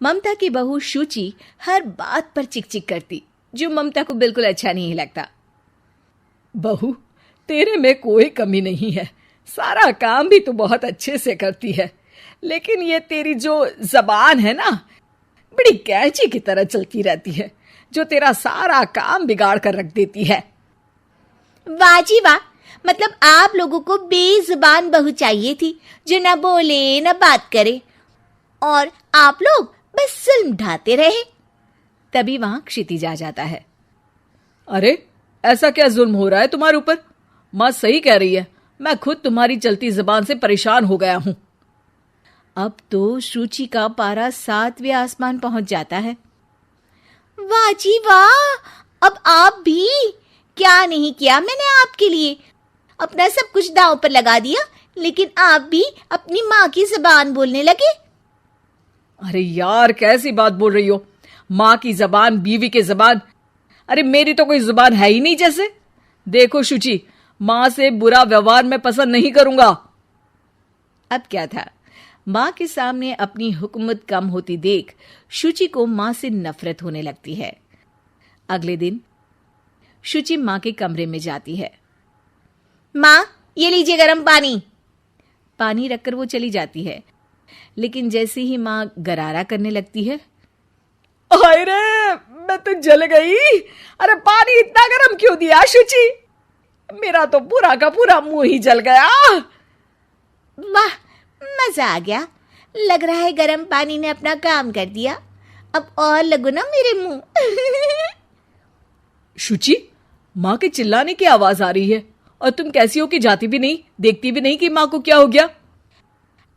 ममता की बहू शुचि हर बात पर चिक-चिक करती, जो ममता को बिल्कुल अच्छा नहीं लगता। बहू, तेरे में कोई कमी नहीं है, सारा काम भी तू बहुत अच्छे से करती है, लेकिन ये तेरी जो जबान है ना, बड़ी कैंची की तरह चलती रहती है, जो तेरा सारा काम बिगाड़ कर रख देती है। वाह जी वाह, मतलब आप लोगों को बेजुबान बहू चाहिए थी, जो न बोले न बात करे, और आप लोग बस जुल्म ढाते रहे। तभी वहां क्षितिज आ जाता है। अरे, ऐसा क्या जुल्म हो रहा है तुम्हारे ऊपर? माँ सही कह रही है, मैं खुद तुम्हारी चलती जबान से परेशान हो गया हूं। अब तो शुचि का पारा 7वें आसमान पहुंच जाता है। वाह जी वाह, अब आप भी! क्या नहीं किया मैंने आपके लिए, अपना सब कुछ दांव पर लगा दिया, लेकिन आप भी अपनी माँ की जबान बोलने लगे। अरे यार, कैसी बात बोल रही हो? माँ की जबान, बीवी की जबान? अरे मेरी तो कोई जुबान है ही नहीं जैसे। देखो शुचि, माँ से बुरा व्यवहार मैं पसंद नहीं करूंगा। अब क्या था, माँ के सामने अपनी हुकूमत कम होती देख शुचि को माँ से नफरत होने लगती है। अगले दिन शुचि माँ के कमरे में जाती है। माँ, ये लीजिए गर्म पानी। पानी रखकर वो चली जाती है, लेकिन जैसे ही माँ गरारा करने लगती है, हाय रे, मैं तो जल गई। अरे पानी इतना गर्म क्यों दिया शुचि? मेरा तो पूरा का पूरा मुंह ही जल गया। वाह, मजा आ गया। लग रहा है गर्म पानी ने अपना काम कर दिया। अब और लगो ना मेरे मुंह। शुचि, माँ के चिल्लाने की आवाज आ रही है, और तुम कैसी हो कि जाती भी नहीं, देखती भी नहीं कि माँ को क्या हो गया।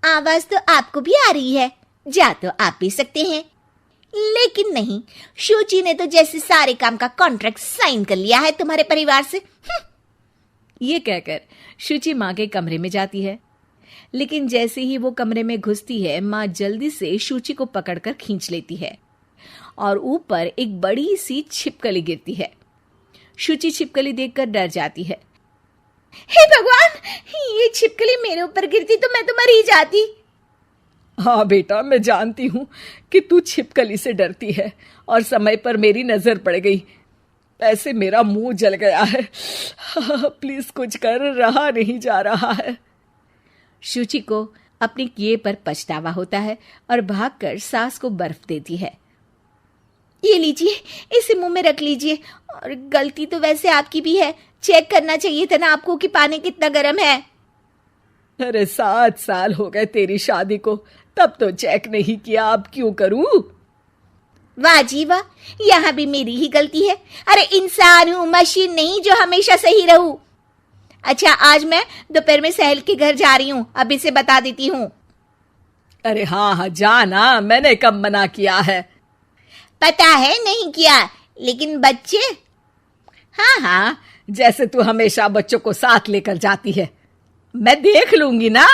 आवाज तो आपको भी आ रही है, जा तो आप भी सकते हैं, लेकिन नहीं, शुचि ने तो जैसे सारे काम का कॉन्ट्रैक्ट साइन कर लिया है तुम्हारे परिवार से। ये कहकर शुचि माँ के कमरे में जाती है, लेकिन जैसे ही वो कमरे में घुसती है, माँ जल्दी से शुचि को पकड़कर खींच लेती है और ऊपर एक बड़ी सी छिपकली गिरती है। शुचि छिपकली देखकर डर जाती है। हे भगवान, ये छिपकली मेरे ऊपर गिरती तो मैं तो मर ही जाती। हाँ बेटा, मैं जानती हूँ कि तू छिपकली से डरती है, और समय पर मेरी नजर पड़ गई, ऐसे मेरा मुंह जल गया है। प्लीज कुछ कर, रहा नहीं जा रहा है। शुचि को अपने किए पर पछतावा होता है और भागकर सास को बर्फ देती है। ये लीजिए, इसे मुंह में रख लीजिए, और गलती तो वैसे आपकी भी है, चेक करना चाहिए था ना आपको कि पानी कितना गर्म है। अरे 7 साल हो गए तेरी शादी को, तब तो चेक नहीं किया, अब क्यों करूं? वाह जी वाह, यहाँ भी मेरी ही गलती है। अरे इंसान हूँ, मशीन नहीं जो हमेशा सही रहूं। अच्छा, आज मैं दोपहर में सहेल के घर जा रही हूँ, अब इसे बता देती हूँ। अरे हाँ हाँ, जाना, मैंने कब मना किया है? पता है नहीं किया, लेकिन बच्चे? हाँ हाँ, जैसे तू हमेशा बच्चों को साथ लेकर जाती है, मैं देख लूंगी ना।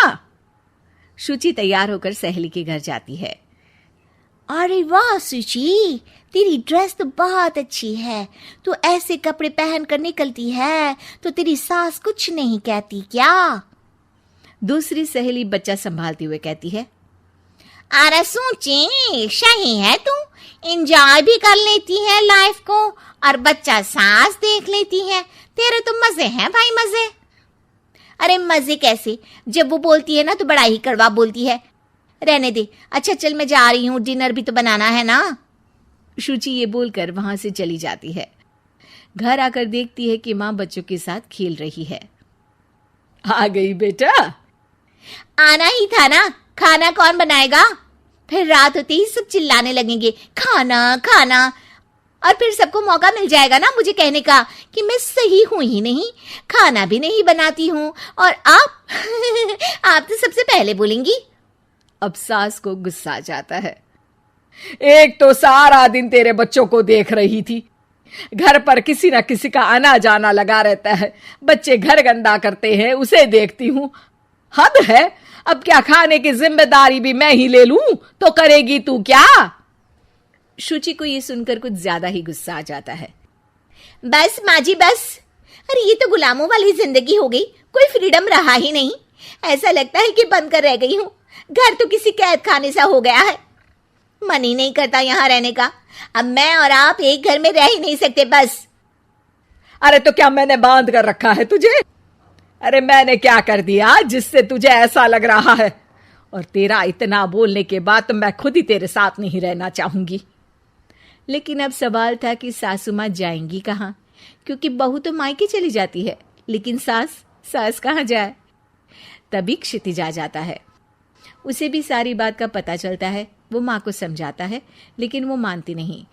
शुचि तैयार होकर सहेली के घर जाती है। अरे वाह शुचि, तेरी ड्रेस तो बहुत अच्छी है, तू ऐसे कपड़े पहन कर निकलती है तो तेरी सास कुछ नहीं कहती क्या? दूसरी सहेली बच्चा संभालती हुए कहती है। अरे सूची, सही है, तू एंजॉय भी कर लेती है लाइफ को, और बच्चा सास देख लेती है, तेरे तो मजे हैं भाई, मजे। अरे मजे कैसे, जब वो बोलती है ना तो बड़ा ही कड़वा बोलती है। रहने दे, अच्छा चल मैं जा रही हूँ, डिनर भी तो बनाना है ना। शुचि ये बोलकर वहां से चली जाती है। घर आकर देखती है कि माँ बच्चों के साथ खेल रही है। आ गई बेटा? आना ही था ना, खाना कौन बनाएगा? फिर रात होते ही सब चिल्लाने लगेंगे, खाना खाना, और फिर सबको मौका मिल जाएगा ना मुझे कहने का कि मैं सही हूं ही नहीं, खाना भी नहीं बनाती हूँ, और आप आप तो सबसे पहले बोलेंगी। अब सास को गुस्सा आ जाता है। एक तो सारा दिन तेरे बच्चों को देख रही थी, घर पर किसी न किसी का आना जाना लगा रहता है, बच्चे घर गंदा करते हैं, उसे देखती हूँ, हद है। अब क्या खाने की जिम्मेदारी भी मैं ही ले लूं तो करेगी तू क्या? शुचि को ये सुनकर कुछ ज्यादा ही गुस्सा आ जाता है। बस माँ जी बस, अरे ये तो गुलामों वाली जिंदगी हो गई, कोई फ्रीडम रहा ही नहीं। ऐसा लगता है कि बंद कर रह गई हूँ, घर तो किसी कैद खाने सा हो गया है। मन ही नहीं करता यहाँ रहने का। अब मैं और आप एक घर में रह ही नहीं सकते बस। अरे तो क्या मैंने बांध कर रखा है तुझे? अरे मैंने क्या कर दिया जिससे तुझे ऐसा लग रहा है? और तेरा इतना बोलने के बाद तो मैं खुद ही तेरे साथ नहीं रहना चाहूंगी। लेकिन अब सवाल था कि सासू माँ जाएंगी कहाँ, क्योंकि बहू तो मायके चली जाती है, लेकिन सास कहाँ जाए। तभी क्षितिज आ जाता है। उसे भी सारी बात का पता चलता है। वो माँ को समझाता है, लेकिन वो मानती नहीं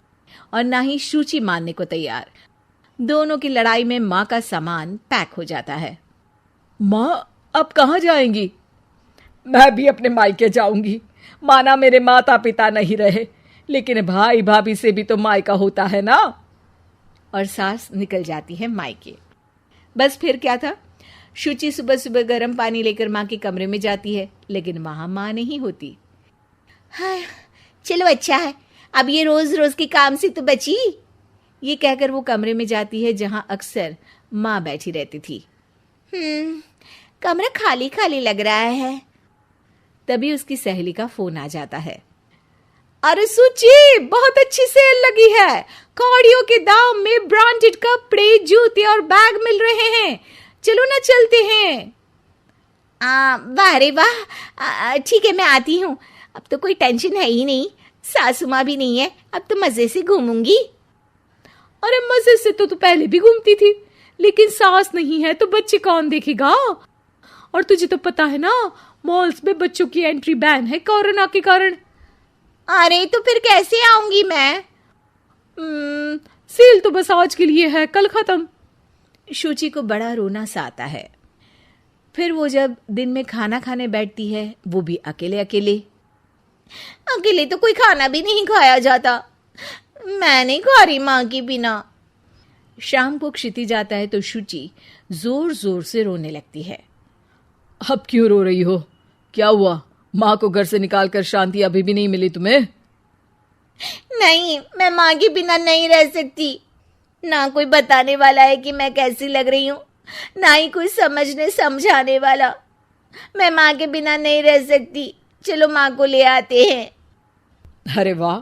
और ना ही शुचि मानने को तैयार। दोनों की लड़ाई में माँ का सामान पैक हो जाता है। माँ अब कहाँ जाएंगी? मैं भी अपने मायके जाऊंगी। माना मेरे माता पिता नहीं रहे, लेकिन भाई भाभी से भी तो मायका होता है ना। और सास निकल जाती है मायके। बस फिर क्या था, शुचि सुबह सुबह गर्म पानी लेकर माँ के कमरे में जाती है, लेकिन वहां माँ नहीं होती। हाँ, चलो अच्छा है, अब ये रोज रोज के काम से तो बची। ये कहकर वो कमरे में जाती है जहां अक्सर माँ बैठी रहती थी। कमरा खाली खाली लग रहा है। तभी उसकी सहेली का फोन आ जाता है। अरे सुची, बहुत अच्छी सेल लगी है। कौड़ियों के दाम में ब्रांडेड कपड़े, जूते और बैग मिल रहे हैं। चलो ना चलते हैं। वाह रे वाह, ठीक है मैं आती हूँ। अब तो कोई टेंशन है ही नहीं, सासू माँ भी नहीं है, अब तो मजे से घूमूंगी। अरे मजे से तो तू पहले भी घूमती थी, लेकिन सास नहीं है तो बच्चे कौन देखेगा? और तुझे तो पता है ना, मॉल्स में बच्चों की एंट्री बैन है कोरोना के कारण। अरे तो फिर कैसे आऊंगी मैं? सेल तो बस आज के लिए है, कल खत्म। शुचि को बड़ा रोना सा आता है। फिर वो जब दिन में खाना खाने बैठती है, वो भी अकेले अकेले तो कोई खाना भी नहीं खाया जाता। मैं नहीं खा रही माँ के बिना। शाम को क्षिति जाता है तो शुचि जोर जोर से रोने लगती है। अब क्यों रो रही हो? क्या हुआ? माँ को घर से निकालकर शांति अभी भी नहीं मिली तुम्हें? नहीं, मैं माँ के बिना नहीं रह सकती। ना कोई बताने वाला है कि मैं कैसी लग रही हूँ, ना ही कोई समझने समझाने वाला। मैं माँ के बिना नहीं रह सकती। चलो माँ को ले आते हैं। अरे वाह,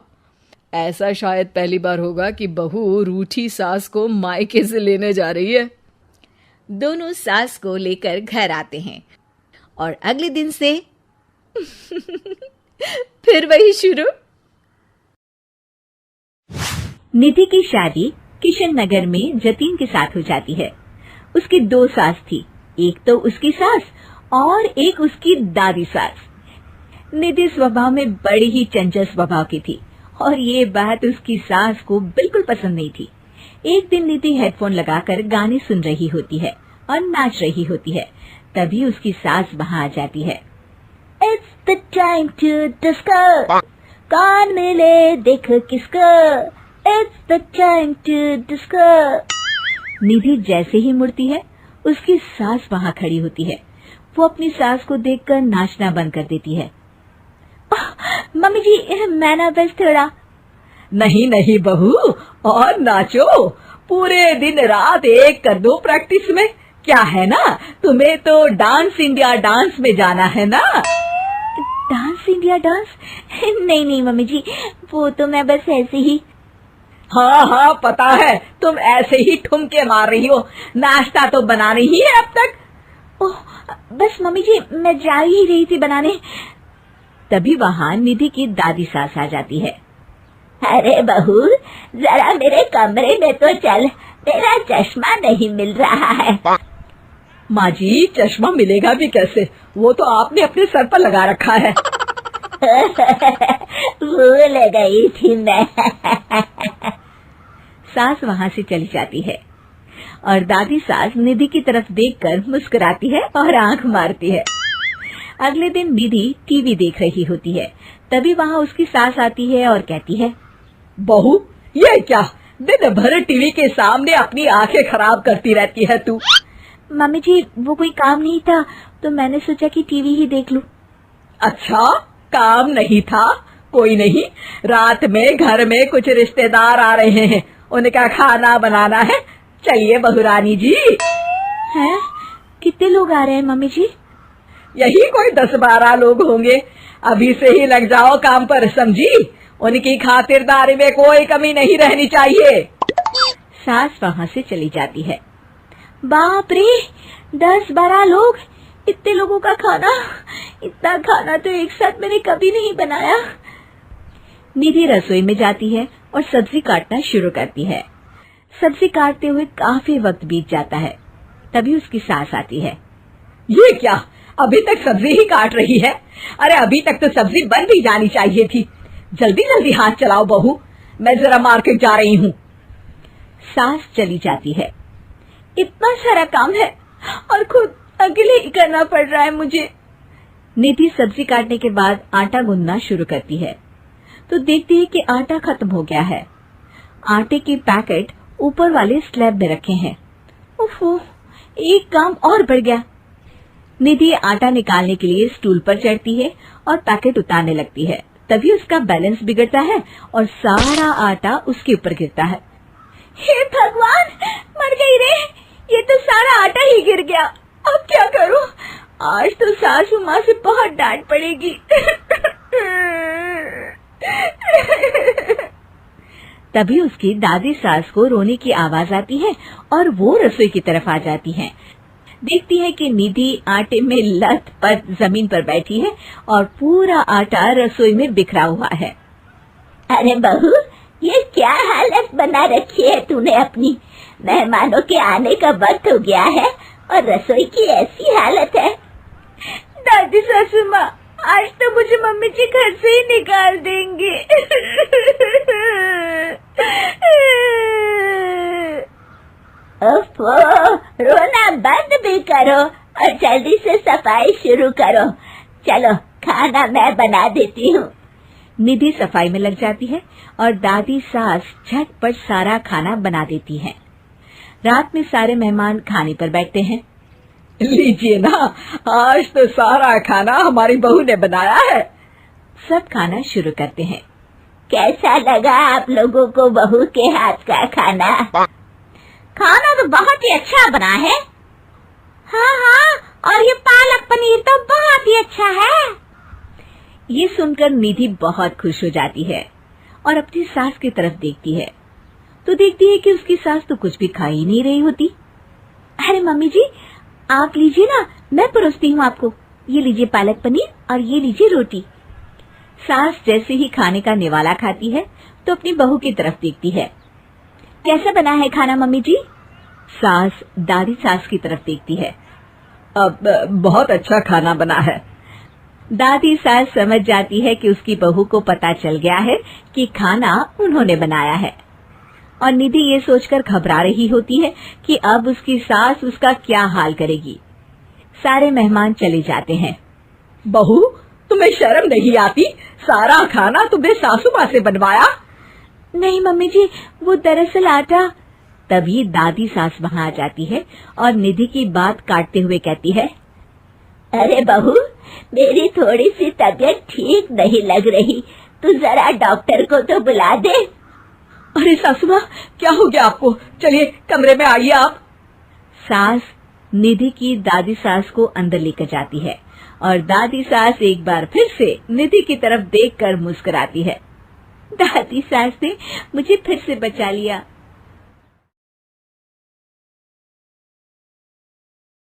ऐसा शायद पहली बार होगा कि बहू रूठी सास को मायके से लेने जा रही है। दोनों सास को लेकर घर आते हैं और अगले दिन से फिर वही शुरू। निधि की शादी किशन नगर में जतीन के साथ हो जाती है। उसकी 2 सास थी, एक तो उसकी सास और एक उसकी दादी सास। निधि स्वभाव में बड़ी ही चंचल स्वभाव की थी और ये बात उसकी सास को बिल्कुल पसंद नहीं थी। एक दिन निधि हेडफोन लगाकर गाने सुन रही होती है और नाच रही होती है। तभी उसकी सास वहाँ आ जाती है। It's the time to disco, कौन मिले देख किसको, It's the time to disco। निधि जैसे ही मुड़ती है, उसकी सास वहाँ खड़ी होती है। वो अपनी सास को देखकर नाचना बंद कर देती है। मम्मी जी, मैं ना बस थोड़ा। नहीं नहीं बहू, और नाचो, पूरे दिन रात एक कर दो प्रैक्टिस में। क्या है ना, तुम्हें तो डांस इंडिया डांस में जाना है ना। Dance India dance? नहीं मम्मी जी, वो तो मैं बस ऐसे ही। हाँ पता है, तुम ऐसे ही ठुमके मार रही हो, नाश्ता तो बना रही है अब तक। ओह, बस मम्मी जी मैं जा ही रही थी बनाने। तभी वहाँ निधि की दादी सास आ जाती है। अरे बहू, जरा मेरे कमरे में तो चल, तेरा चश्मा नहीं मिल रहा है। माँ जी, चश्मा मिलेगा भी कैसे, वो तो आपने अपने सर पर लगा रखा है। भूल गई थी मैं। सास वहाँ से चली जाती है और दादी सास निधि की तरफ देखकर मुस्कुराती है और आंख मारती है। अगले दिन निधि टीवी देख रही होती है। तभी वहाँ उसकी सास आती है और कहती है, बहू ये क्या, दिन भर टीवी के सामने अपनी आंखें खराब करती रहती है तू। मम्मी जी, वो कोई काम नहीं था तो मैंने सोचा कि टीवी ही देख लूं। अच्छा, काम नहीं था? कोई नहीं, रात में घर में कुछ रिश्तेदार आ रहे हैं, उनका खाना बनाना है। चलिए बहुरानी जी। हैं? कितने लोग आ रहे हैं मम्मी जी? यही कोई 10-12 लोग होंगे। अभी से ही लग जाओ काम पर, समझी? उनकी खातिरदारी में कोई कमी नहीं रहनी चाहिए। सास वहां से चली जाती है। बाप रे, 10-12 लोग, इतने लोगों का खाना, इतना खाना तो एक साथ मैंने कभी नहीं बनाया। निधि रसोई में जाती है और सब्जी काटना शुरू करती है। सब्जी काटते हुए काफी वक्त बीत जाता है। तभी उसकी सास आती है। ये क्या, अभी तक सब्जी ही काट रही है? अरे अभी तक तो सब्जी बन भी जानी चाहिए थी। जल्दी जल्दी हाथ चलाओ बहू, मैं जरा मार्केट जा रही हूँ। सास चली जाती है। इतना सारा काम है और खुद अकेले ही करना पड़ रहा है मुझे। निधि सब्जी काटने के बाद आटा गूंदना शुरू करती है तो देखती है कि आटा खत्म हो गया है। आटे के पैकेट ऊपर वाले स्लैब में रखे हैं। उफ़, एक काम और बढ़ गया। निधि आटा निकालने के लिए स्टूल पर चढ़ती है और पैकेट उतारने लगती है। तभी उसका बैलेंस बिगड़ता है और सारा आटा उसके ऊपर गिरता है। हे भगवान, मर गई रे, ये तो सारा आटा ही गिर गया। अब क्या करूं? आज तो सासू माँ से बहुत डांट पड़ेगी। तभी उसकी दादी सास को रोने की आवाज आती है और वो रसोई की तरफ आ जाती हैं। देखती है कि निधि आटे में लथपथ जमीन पर बैठी है और पूरा आटा रसोई में बिखरा हुआ है। अरे बहू, ये क्या हालत बना रखी है तूने अपनी? मेहमानों के आने का वक्त हो गया है और रसोई की ऐसी हालत है। दादी सासू माँ, आज तो मुझे मम्मी जी घर से ही निकाल देंगे। ओफो, रोना बंद भी करो और जल्दी से सफाई शुरू करो। चलो, खाना मैं बना देती हूँ। निधि सफाई में लग जाती है और दादी सास झटपट सारा खाना बना देती है। रात में सारे मेहमान खाने पर बैठते हैं। लीजिए ना, आज तो सारा खाना हमारी बहू ने बनाया है। सब खाना शुरू करते हैं। कैसा लगा आप लोगों को बहू के हाथ का खाना? खाना तो बहुत ही अच्छा बना है। हाँ, और ये पालक पनीर तो बहुत ही अच्छा है। ये सुनकर निधि बहुत खुश हो जाती है और अपनी सास की तरफ देखती है तो देखती है कि उसकी सास तो कुछ भी खा ही नहीं रही होती। अरे मम्मी जी, आप लीजिए ना, मैं परोसती हूँ आपको। ये लीजिए पालक पनीर और ये लीजिए रोटी। सास जैसे ही खाने का निवाला खाती है तो अपनी बहू की तरफ देखती है। कैसा बना है खाना मम्मी जी? सास दादी सास की तरफ देखती है। अब बहुत अच्छा खाना बना है। दादी सास समझ जाती है कि उसकी बहू को पता चल गया है कि खाना उन्होंने बनाया है और निधि ये सोचकर घबरा रही होती है कि अब उसकी सास उसका क्या हाल करेगी। सारे मेहमान चले जाते हैं। बहू, तुम्हें शर्म नहीं आती? सारा खाना तुम्हें सासू माँ से बनवाया? नहीं मम्मी जी, वो दरअसल आटा। तभी दादी सास वहाँ आ जाती है और निधि की बात काटते हुए कहती है। अरे बहू, मेरी थोड़ी सी तबीयत ठीक नहीं लग रही, तू जरा डॉक्टर को तो बुला दे। अरे सासू माँ, क्या हो गया आपको? चलिए कमरे में आइए आप। सास निधि की दादी सास को अंदर लेकर जाती है और दादी सास एक बार फिर से निधि की तरफ देखकर मुस्कुराती है। दादी सास ने मुझे फिर से बचा लिया।